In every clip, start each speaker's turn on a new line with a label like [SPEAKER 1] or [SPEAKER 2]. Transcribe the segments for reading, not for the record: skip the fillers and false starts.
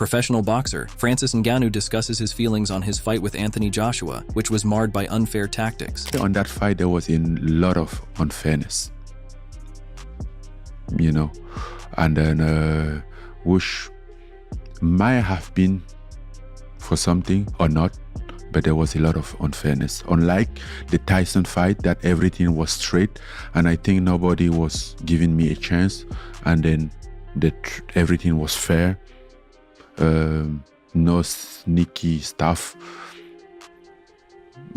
[SPEAKER 1] Professional boxer Francis Ngannou discusses his feelings on his fight with Anthony Joshua, which was marred by unfair tactics.
[SPEAKER 2] On that fight, there was a lot of unfairness, and then which might have been for something or not, but there was a lot of unfairness. Unlike the Tyson fight, that everything was straight, and I think nobody was giving me a chance, and then everything was fair. No sneaky stuff.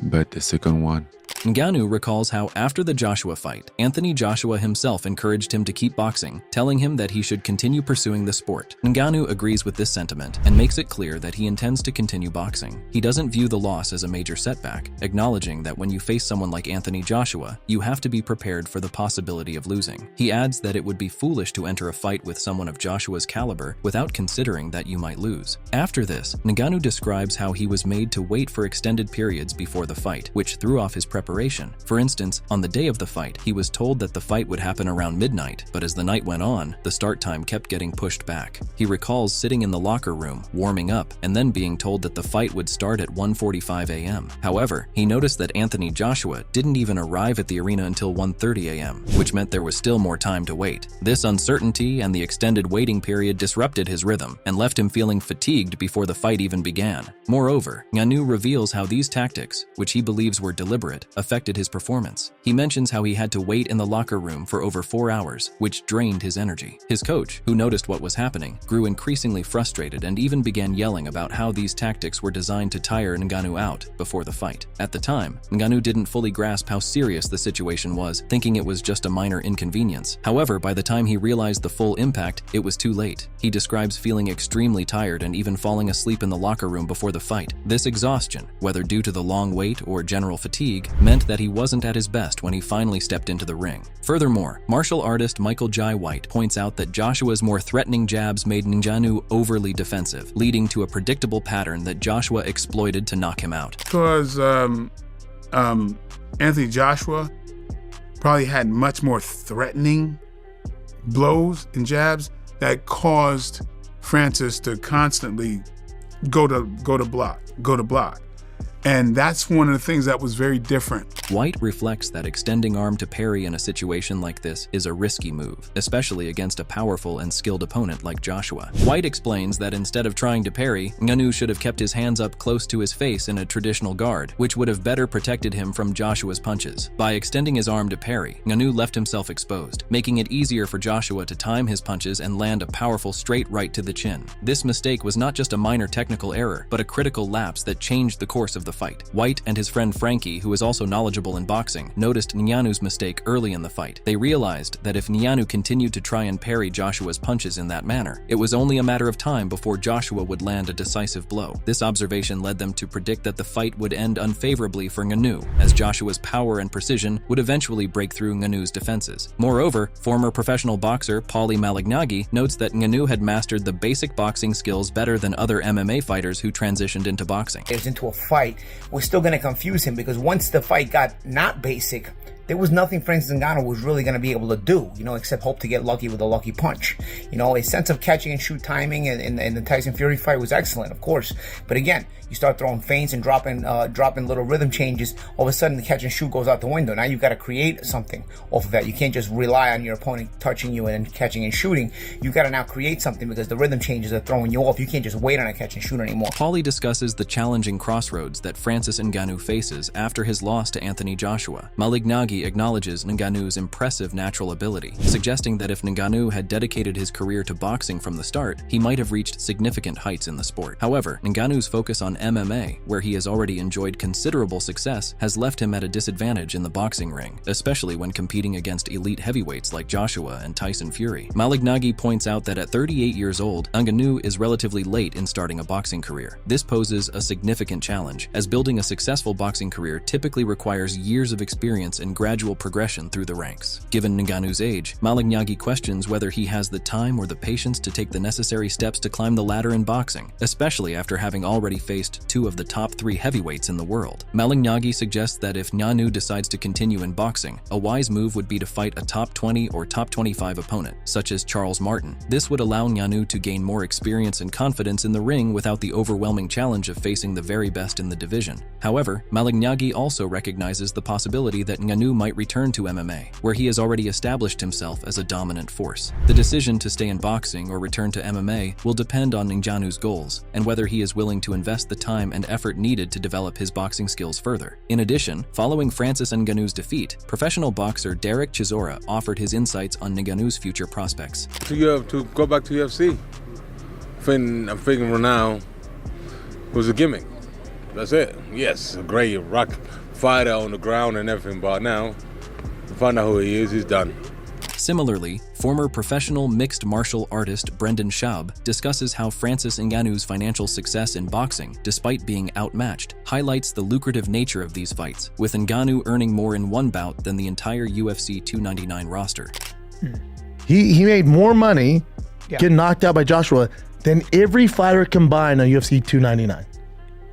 [SPEAKER 2] But the second one,
[SPEAKER 1] Ngannou recalls how after the Joshua fight, Anthony Joshua himself encouraged him to keep boxing, telling him that he should continue pursuing the sport. Ngannou agrees with this sentiment and makes it clear that he intends to continue boxing. He doesn't view the loss as a major setback, acknowledging that when you face someone like Anthony Joshua, you have to be prepared for the possibility of losing. He adds that it would be foolish to enter a fight with someone of Joshua's caliber without considering that you might lose. After this, Ngannou describes how he was made to wait for extended periods before the fight, which threw off his preparation. For instance, on the day of the fight, he was told that the fight would happen around midnight, but as the night went on, the start time kept getting pushed back. He recalls sitting in the locker room, warming up, and then being told that the fight would start at 1:45 a.m. However, he noticed that Anthony Joshua didn't even arrive at the arena until 1:30 a.m., which meant there was still more time to wait. This uncertainty and the extended waiting period disrupted his rhythm and left him feeling fatigued before the fight even began. Moreover, Ngannou reveals how these tactics, which he believes were deliberate, affected his performance. He mentions how he had to wait in the locker room for over 4 hours, which drained his energy. His coach, who noticed what was happening, grew increasingly frustrated and even began yelling about how these tactics were designed to tire Ngannou out before the fight. At the time, Ngannou didn't fully grasp how serious the situation was, thinking it was just a minor inconvenience. However, by the time he realized the full impact, it was too late. He describes feeling extremely tired and even falling asleep in the locker room before the fight. This exhaustion, whether due to the long wait or general fatigue, meant that he wasn't at his best when he finally stepped into the ring. Furthermore, martial artist Michael Jai White points out that Joshua's more threatening jabs made Ngannou overly defensive, leading to a predictable pattern that Joshua exploited to knock him out.
[SPEAKER 3] Because Anthony Joshua probably had much more threatening blows and jabs that caused Francis to constantly go to block. And that's one of the things that was very different.
[SPEAKER 1] White reflects that extending arm to parry in a situation like this is a risky move, especially against a powerful and skilled opponent like Joshua. White explains that instead of trying to parry, Ngannou should have kept his hands up close to his face in a traditional guard, which would have better protected him from Joshua's punches. By extending his arm to parry, Ngannou left himself exposed, making it easier for Joshua to time his punches and land a powerful straight right to the chin. This mistake was not just a minor technical error, but a critical lapse that changed the course of the fight. White and his friend Frankie, who is also knowledgeable in boxing, noticed Ngannou's mistake early in the fight. They realized that if Ngannou continued to try and parry Joshua's punches in that manner, it was only a matter of time before Joshua would land a decisive blow. This observation led them to predict that the fight would end unfavorably for Ngannou, as Joshua's power and precision would eventually break through Ngannou's defenses. Moreover, former professional boxer Paulie Malignaggi notes that Ngannou had mastered the basic boxing skills better than other MMA fighters who transitioned into boxing.
[SPEAKER 4] It was into a fight. We're still going to confuse him because once the fight got not basic, there was nothing Francis Ngannou was really going to be able to do, except hope to get lucky with a lucky punch. A sense of catching and shoot timing in the Tyson Fury fight was excellent, of course. But again, you start throwing feints and dropping little rhythm changes, all of a sudden the catch and shoot goes out the window. Now you've got to create something off of that. You can't just rely on your opponent touching you and catching and shooting. You've got to now create something because the rhythm changes are throwing you off. You can't just wait on a catch and shoot anymore.
[SPEAKER 1] Paulie discusses the challenging crossroads that Francis Ngannou faces after his loss to Anthony Joshua. Malignaggi acknowledges Ngannou's impressive natural ability, suggesting that if Ngannou had dedicated his career to boxing from the start, he might have reached significant heights in the sport. However, Ngannou's focus on MMA, where he has already enjoyed considerable success, has left him at a disadvantage in the boxing ring, especially when competing against elite heavyweights like Joshua and Tyson Fury. Malignaggi points out that at 38 years old, Ngannou is relatively late in starting a boxing career. This poses a significant challenge, as building a successful boxing career typically requires years of experience and gradual progression through the ranks. Given Ngannou's age, Malignaggi questions whether he has the time or the patience to take the necessary steps to climb the ladder in boxing, especially after having already faced two of the top 3 heavyweights in the world. Malignaggi suggests that if Ngannou decides to continue in boxing, a wise move would be to fight a top 20 or top 25 opponent, such as Charles Martin. This would allow Ngannou to gain more experience and confidence in the ring without the overwhelming challenge of facing the very best in the division. However, Malignaggi also recognizes the possibility that Ngannou might return to MMA, where he has already established himself as a dominant force. The decision to stay in boxing or return to MMA will depend on Ngannou's goals and whether he is willing to invest the time and effort needed to develop his boxing skills further. In addition, following Francis Ngannou's defeat, professional boxer Derek Chisora offered his insights on Ngannou's future prospects.
[SPEAKER 5] To go back to UFC, I'm thinking now was a gimmick. That's it. Yes, a great rock fighter on the ground and everything, but now to find out who he is, he's done.
[SPEAKER 1] Similarly, former professional mixed martial artist Brendan Schaub discusses how Francis Ngannou's financial success in boxing, despite being outmatched, highlights the lucrative nature of these fights, with Ngannou earning more in one bout than the entire UFC 299 roster.
[SPEAKER 6] He made more money getting knocked out by Joshua than every fighter combined on UFC 299.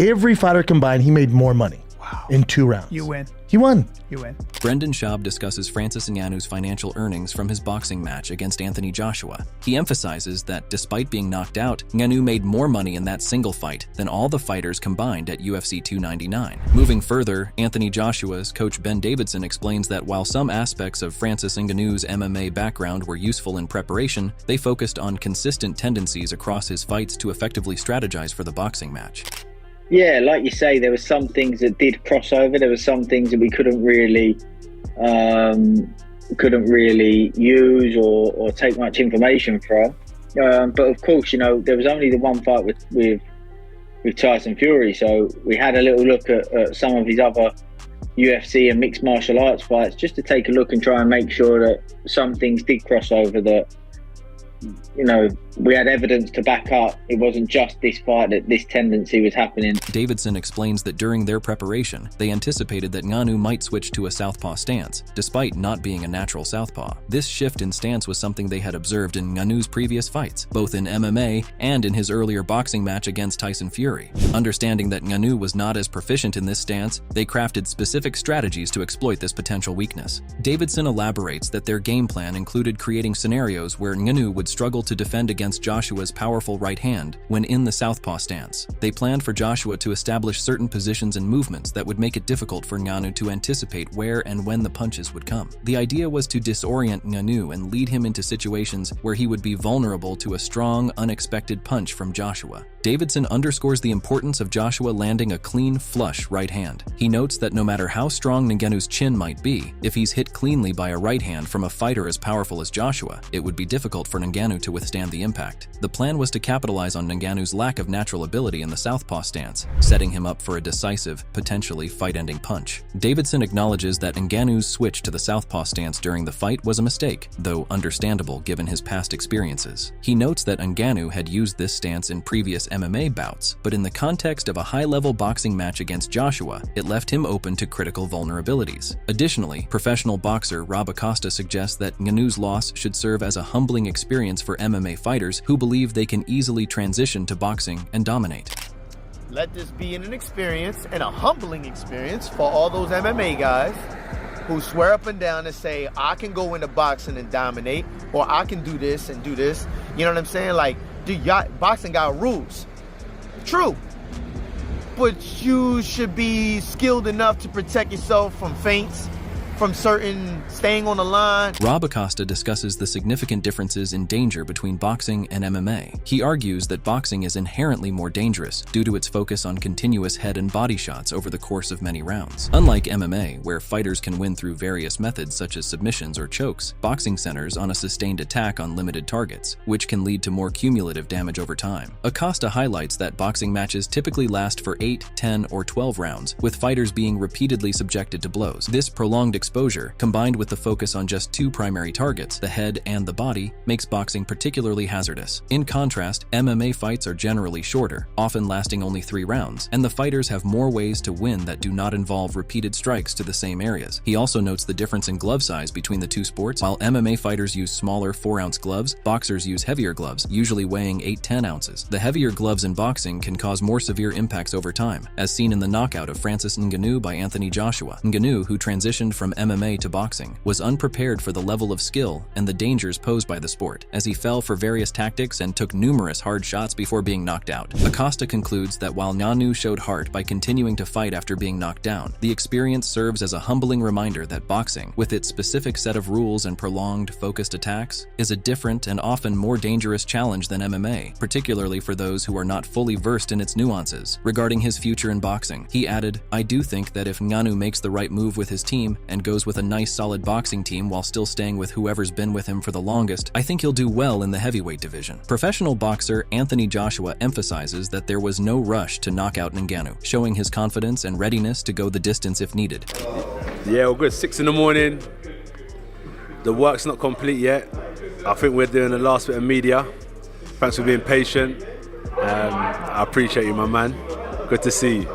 [SPEAKER 6] Every fighter combined, he made more money in 2 rounds.
[SPEAKER 7] You win.
[SPEAKER 6] He won.
[SPEAKER 7] You win.
[SPEAKER 1] Brendan Schaub discusses Francis Ngannou's financial earnings from his boxing match against Anthony Joshua. He emphasizes that despite being knocked out, Ngannou made more money in that single fight than all the fighters combined at UFC 299. Moving further, Anthony Joshua's coach Ben Davidson explains that while some aspects of Francis Ngannou's MMA background were useful in preparation, they focused on consistent tendencies across his fights to effectively strategize for the boxing match.
[SPEAKER 8] Yeah, like you say, there were some things that did cross over. There were some things that we couldn't really use or take much information from. But of course, there was only the one fight with Tyson Fury, so we had a little look at some of his other UFC and mixed martial arts fights just to take a look and try and make sure that some things did cross over, that we had evidence to back up. It wasn't just this fight that this tendency was happening.
[SPEAKER 1] Davidson explains that during their preparation, they anticipated that Ngannou might switch to a southpaw stance, despite not being a natural southpaw. This shift in stance was something they had observed in Ngannou's previous fights, both in MMA and in his earlier boxing match against Tyson Fury. Understanding that Ngannou was not as proficient in this stance, they crafted specific strategies to exploit this potential weakness. Davidson elaborates that their game plan included creating scenarios where Ngannou would struggle to defend against Joshua's powerful right hand when in the southpaw stance. They planned for Joshua to establish certain positions and movements that would make it difficult for Ngannou to anticipate where and when the punches would come. The idea was to disorient Ngannou and lead him into situations where he would be vulnerable to a strong, unexpected punch from Joshua. Davidson underscores the importance of Joshua landing a clean, flush right hand. He notes that no matter how strong Ngannou's chin might be, if he's hit cleanly by a right hand from a fighter as powerful as Joshua, it would be difficult for Ngannou to withstand the impact. The plan was to capitalize on Ngannou's lack of natural ability in the southpaw stance, setting him up for a decisive, potentially fight-ending punch. Davidson acknowledges that Ngannou's switch to the southpaw stance during the fight was a mistake, though understandable given his past experiences. He notes that Ngannou had used this stance in previous MMA bouts, but in the context of a high-level boxing match against Joshua, it left him open to critical vulnerabilities. Additionally, professional boxer Rob Acosta suggests that Ngannou's loss should serve as a humbling experience for MMA fighters who believe they can easily transition to boxing and dominate.
[SPEAKER 9] Let this be an experience and a humbling experience for all those MMA guys who swear up and down and say, I can go into boxing and dominate, or I can do this and do this. You know what I'm saying? Like, boxing got rules. True. But you should be skilled enough to protect yourself from feints, from certain staying on the line.
[SPEAKER 1] Rob Acosta discusses the significant differences in danger between boxing and MMA. He argues that boxing is inherently more dangerous due to its focus on continuous head and body shots over the course of many rounds. Unlike MMA, where fighters can win through various methods such as submissions or chokes, boxing centers on a sustained attack on limited targets, which can lead to more cumulative damage over time. Acosta highlights that boxing matches typically last for 8, 10, or 12 rounds, with fighters being repeatedly subjected to blows. This prolonged exposure, combined with the focus on just two primary targets, the head and the body, makes boxing particularly hazardous. In contrast, MMA fights are generally shorter, often lasting only 3 rounds, and the fighters have more ways to win that do not involve repeated strikes to the same areas. He also notes the difference in glove size between the two sports. While MMA fighters use smaller 4-ounce gloves, boxers use heavier gloves, usually weighing 8-10 ounces. The heavier gloves in boxing can cause more severe impacts over time, as seen in the knockout of Francis Ngannou by Anthony Joshua. Ngannou, who transitioned from MMA to boxing, was unprepared for the level of skill and the dangers posed by the sport, as he fell for various tactics and took numerous hard shots before being knocked out. Acosta concludes that while Ngannou showed heart by continuing to fight after being knocked down, the experience serves as a humbling reminder that boxing, with its specific set of rules and prolonged, focused attacks, is a different and often more dangerous challenge than MMA, particularly for those who are not fully versed in its nuances. Regarding his future in boxing, he added, "I do think that if Ngannou makes the right move with his team and goes with a nice solid boxing team while still staying with whoever's been with him for the longest, I think he'll do well in the heavyweight division." Professional boxer Anthony Joshua emphasizes that there was no rush to knock out Ngannou, showing his confidence and readiness to go the distance if needed.
[SPEAKER 7] Yeah, we're good. 6 in the morning. The work's not complete yet. I think we're doing the last bit of media. Thanks for being patient. I appreciate you, my man. Good to see you.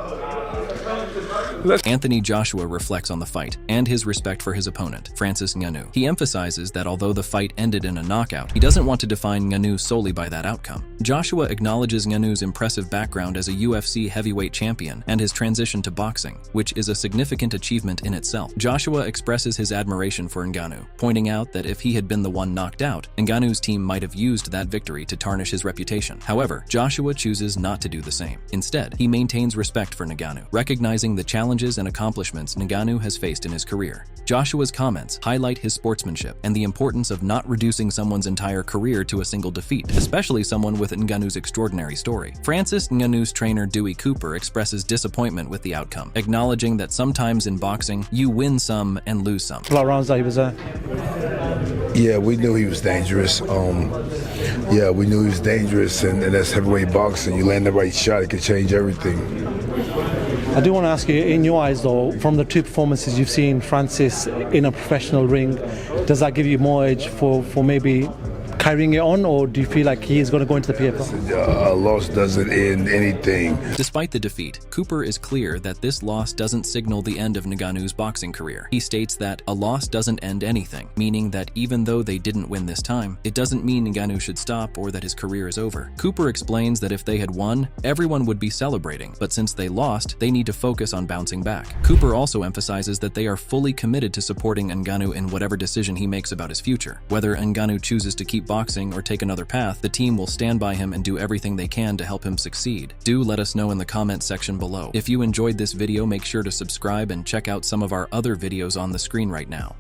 [SPEAKER 1] Anthony Joshua reflects on the fight and his respect for his opponent, Francis Ngannou. He emphasizes that although the fight ended in a knockout, he doesn't want to define Ngannou solely by that outcome. Joshua acknowledges Ngannou's impressive background as a UFC heavyweight champion and his transition to boxing, which is a significant achievement in itself. Joshua expresses his admiration for Ngannou, pointing out that if he had been the one knocked out, Ngannou's team might have used that victory to tarnish his reputation. However, Joshua chooses not to do the same. Instead, he maintains respect for Ngannou, recognizing the challenges and accomplishments Ngannou has faced in his career. Joshua's comments highlight his sportsmanship and the importance of not reducing someone's entire career to a single defeat, especially someone with Ngannou's extraordinary story. Francis Ngannou's trainer Dewey Cooper expresses disappointment with the outcome, acknowledging that sometimes in boxing, you win some and lose some.
[SPEAKER 10] A lot of rounds that he was there.
[SPEAKER 11] Yeah, we knew he was dangerous. And that's heavyweight boxing. You land the right shot, it could change everything.
[SPEAKER 10] I do want to ask you, in your eyes though, from the 2 performances you've seen Francis in a professional ring, does that give you more edge for maybe carrying it on, or do you feel like he is going to go into the PFL?
[SPEAKER 11] A loss doesn't end anything.
[SPEAKER 1] Despite the defeat, Cooper is clear that this loss doesn't signal the end of Ngannou's boxing career. He states that a loss doesn't end anything, meaning that even though they didn't win this time, it doesn't mean Ngannou should stop or that his career is over. Cooper explains that if they had won, everyone would be celebrating, but since they lost, they need to focus on bouncing back. Cooper also emphasizes that they are fully committed to supporting Ngannou in whatever decision he makes about his future. Whether Ngannou chooses to keep boxing or take another path, the team will stand by him and do everything they can to help him succeed. Do let us know in the comments section below. If you enjoyed this video, make sure to subscribe and check out some of our other videos on the screen right now.